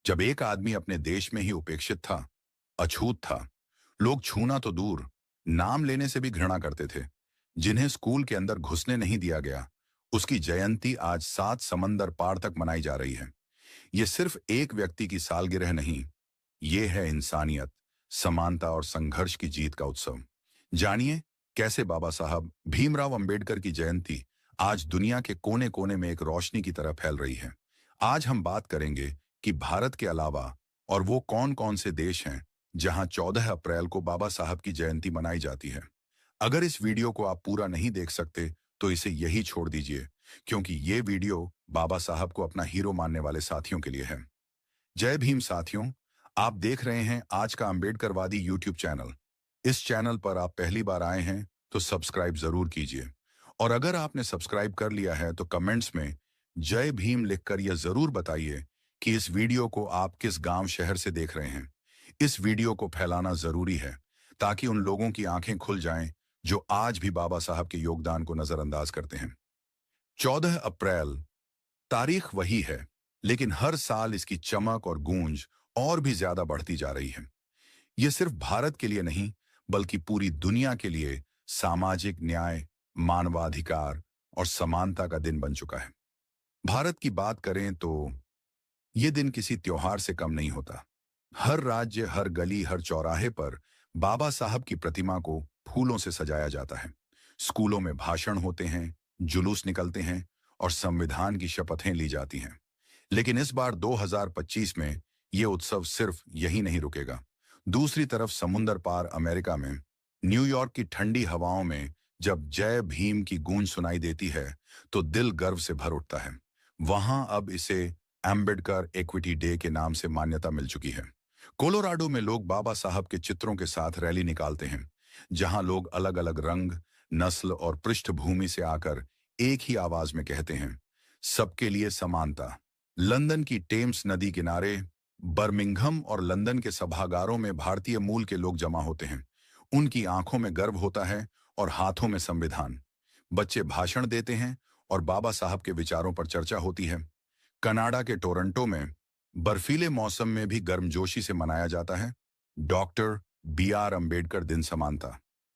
जब एक आदमी अपने देश में ही उपेक्षित था, अछूत था, लोग छूना तो दूर, नाम लेने से भी घृणा करते थे, जिन्हें स्कूल के अंदर घुसने नहीं दिया गया, उसकी जयंती आज 7 समंदर पार तक मनाई जा रही है। ये सिर्फ एक व्यक्ति की सालगिरह नहीं, ये है इंसानियत, समानता और संघर्ष की जीत का उत्सव। जानिए कैसे बाबा साहब भीमराव अंबेडकर की जयंती आज दुनिया के कोने कोने में एक रोशनी की तरह फैल रही है। आज हम बात करेंगे कि भारत के अलावा और वो कौन कौन से देश हैं जहां 14 अप्रैल को बाबा साहब की जयंती मनाई जाती है। अगर इस वीडियो को आप पूरा नहीं देख सकते तो इसे यही छोड़ दीजिए, क्योंकि ये वीडियो बाबा साहब को अपना हीरो मानने वाले साथियों के लिए है। जय भीम साथियों, आप देख रहे हैं आज का अंबेडकरवादी यूट्यूब चैनल। इस चैनल पर आप पहली बार आए हैं तो सब्सक्राइब जरूर कीजिए, और अगर आपने सब्सक्राइब कर लिया है तो कमेंट्स में जय भीम लिखकर यह जरूर बताइए कि इस वीडियो को आप किस गांव शहर से देख रहे हैं। इस वीडियो को फैलाना जरूरी है ताकि उन लोगों की आंखें खुल जाएं जो आज भी बाबा साहब के योगदान को नजरअंदाज करते हैं। 14 अप्रैल तारीख वही है, लेकिन हर साल इसकी चमक और गूंज और भी ज्यादा बढ़ती जा रही है। ये सिर्फ भारत के लिए नहीं, बल्कि पूरी दुनिया के लिए सामाजिक न्याय, मानवाधिकार और समानता का दिन बन चुका है। भारत की बात करें तो ये दिन किसी त्योहार से कम नहीं होता। हर राज्य, हर गली, हर चौराहे पर बाबा साहब की प्रतिमा को फूलों से सजाया जाता है। स्कूलों में भाषण होते हैं, जुलूस निकलते हैं और संविधान की शपथें ली जाती हैं। लेकिन इस बार 2025 में ये उत्सव सिर्फ यही नहीं रुकेगा। दूसरी तरफ समुंदर पार अमेरिका में, न्यूयॉर्क की ठंडी हवाओं में जब जय भीम की गूंज सुनाई देती है तो दिल गर्व से भर उठता है। वहां अब इसे एम्बेडकर इक्विटी डे के नाम से मान्यता मिल चुकी है। कोलोराडो में लोग बाबा साहब के चित्रों के साथ रैली निकालते हैं, जहां लोग अलग अलग रंग, नस्ल और पृष्ठभूमि से आकर एक ही आवाज में कहते हैं, सबके लिए समानता। लंदन की टेम्स नदी किनारे, बर्मिंघम और लंदन के सभागारों में भारतीय मूल के लोग जमा होते हैं। उनकी आंखों में गर्व होता है और हाथों में संविधान। बच्चे भाषण देते हैं और बाबा साहब के विचारों पर चर्चा होती है। कनाडा के टोरंटो में बर्फीले मौसम में भी गर्मजोशी से मनाया जाता है डॉक्टर BR अंबेडकर दिन समानता।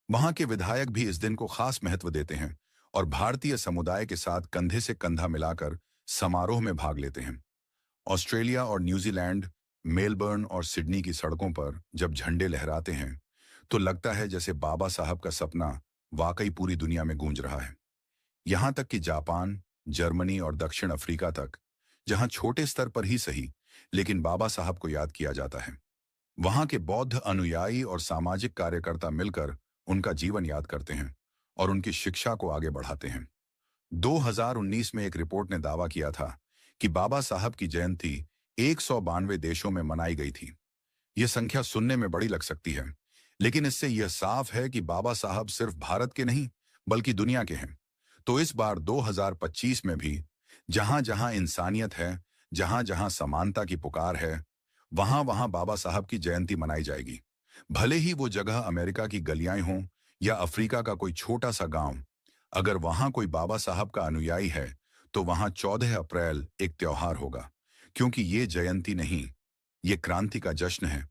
वहां के विधायक भी इस दिन को खास महत्व देते हैं और भारतीय समुदाय के साथ कंधे से कंधा मिलाकर समारोह में भाग लेते हैं। ऑस्ट्रेलिया और न्यूजीलैंड, मेलबर्न और सिडनी की सड़कों पर जब झंडे लहराते हैं तो लगता है जैसे बाबा साहब का सपना वाकई पूरी दुनिया में गूंज रहा है। यहां तक कि जापान, जर्मनी और दक्षिण अफ्रीका तक, जहां छोटे स्तर पर ही सही लेकिन बाबा साहब को याद किया जाता है, वहां के बौद्ध अनुयायी और सामाजिक कार्यकर्ता मिलकर उनका जीवन याद करते हैं और उनकी शिक्षा को आगे बढ़ाते हैं। 2019 में एक रिपोर्ट ने दावा किया था कि बाबा साहब की जयंती 192 देशों में मनाई गई थी। यह संख्या सुनने में बड़ी लग सकती है, लेकिन इससे यह साफ है कि बाबा साहब सिर्फ भारत के नहीं बल्कि दुनिया के हैं। तो इस बार 2025 में भी जहां जहां इंसानियत है, जहां जहां समानता की पुकार है, वहां वहां बाबा साहब की जयंती मनाई जाएगी। भले ही वो जगह अमेरिका की गलियां हों या अफ्रीका का कोई छोटा सा गांव, अगर वहां कोई बाबा साहब का अनुयायी है तो वहां 14 अप्रैल एक त्योहार होगा, क्योंकि ये जयंती नहीं, ये क्रांति का जश्न है।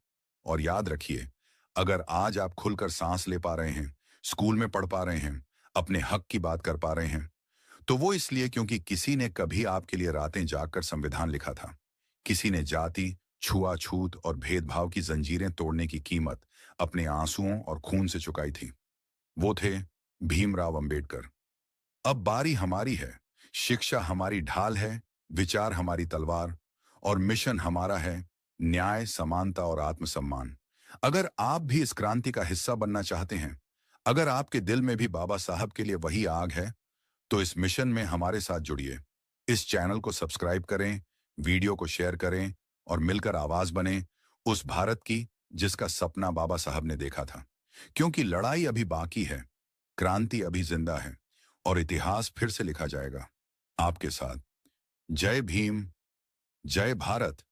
और याद रखिए, अगर आज आप खुलकर सांस ले पा रहे हैं, स्कूल में पढ़ पा रहे हैं, अपने हक की बात कर पा रहे हैं, तो वो इसलिए क्योंकि किसी ने कभी आपके लिए रातें जागकर संविधान लिखा था। किसी ने जाति, छुआछूत और भेदभाव की जंजीरें तोड़ने की कीमत अपने आंसुओं और खून से चुकाई थी। वो थे भीमराव अंबेडकर। अब बारी हमारी है। शिक्षा हमारी ढाल है, विचार हमारी तलवार, और मिशन हमारा है न्याय, समानता और आत्मसम्मान। अगर आप भी इस क्रांति का हिस्सा बनना चाहते हैं, अगर आपके दिल में भी बाबा साहब के लिए वही आग है, तो इस मिशन में हमारे साथ जुड़िए। इस चैनल को सब्सक्राइब करें, वीडियो को शेयर करें और मिलकर आवाज बने उस भारत की जिसका सपना बाबा साहब ने देखा था। क्योंकि लड़ाई अभी बाकी है, क्रांति अभी जिंदा है और इतिहास फिर से लिखा जाएगा आपके साथ। जय भीम, जय भारत।